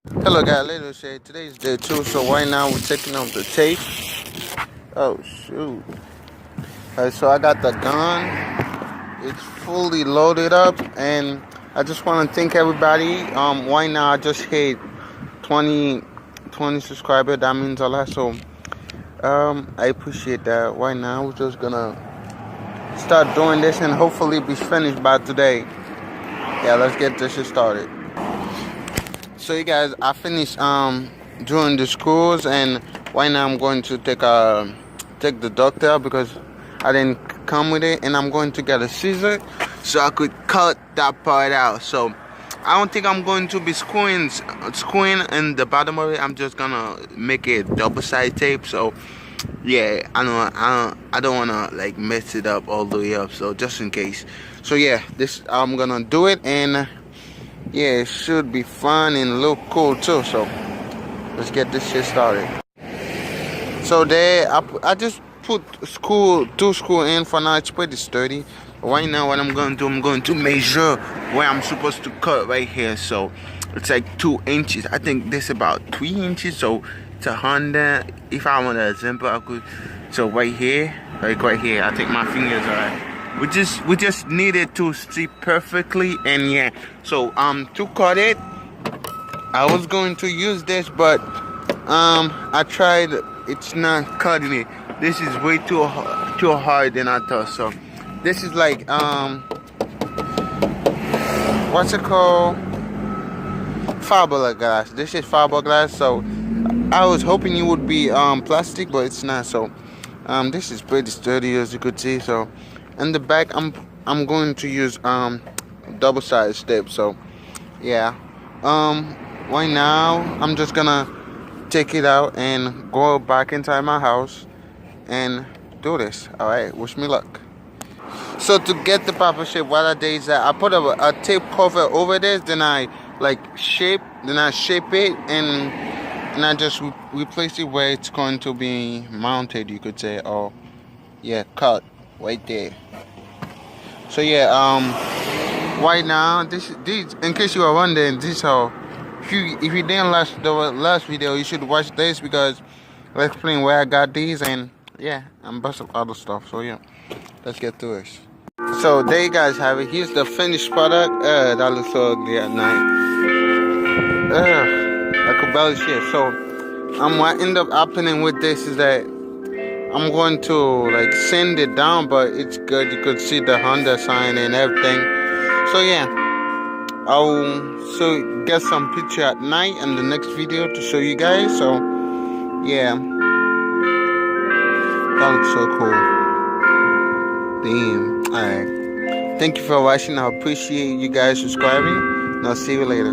Hello guys, later say today's day 2, so right now we're taking off the tape. Oh shoot. Alright, so I got the gun. It's fully loaded up, and I just wanna thank everybody. Right now I just hit 20 subscribers. That means a lot. So I appreciate that. Right now we're just gonna start doing this and hopefully be finished by today. Yeah, let's get this shit started. So you guys, I finished doing the screws, and right now I'm going to take the doctor because I didn't come with it, and I'm going to get a scissor so I could cut that part out. So I don't think I'm going to be screwing in the bottom of it. I'm just gonna make it double-sided tape. So yeah, I don't wanna like mess it up all the way up. So just in case. So yeah, this I'm gonna do it, and yeah, it should be fun and look cool too. So let's get this shit started. So there, I just put two screw in for now. It's pretty sturdy. Right now, what I'm going to do, I'm going to measure where I'm supposed to cut right here. So it's like 2 inches. I think this is about 3 inches. So it's a Honda. If I want to example, I could. So right here, like right here, I think my fingers are. We just needed to see perfectly, and yeah. So to cut it, I was going to use this, but I tried. It's not cutting it. This is way too hard than I thought. So this is like what's it called? Fiberglass. This is fiberglass. So I was hoping it would be plastic, but it's not. So this is pretty sturdy, as you could see. So in the back, I'm going to use double-sided tape. So yeah, right now I'm just gonna take it out and go back inside my house and do this. All right, wish me luck. So to get the proper shape, what I did is that I put a tape cover over this, then I shape it, and I just replace it where it's going to be mounted, you could say, or yeah, cut right there. So yeah, right now these in case you are wondering, this how if you didn't watch the last video, you should watch this because I'll explain where I got these, and yeah, and bunch of other stuff. So yeah, let's get to it. So there you guys have it. Here's the finished product. That looks so ugly at night. I could barely see it. So what end up happening with this is that I'm going to like sand it down, but it's good. You could see the Honda sign and everything. So yeah, I'll get some picture at night in the next video to show you guys. So yeah, that looks so cool. Damn. Alright. Thank you for watching. I appreciate you guys subscribing, and I'll see you later.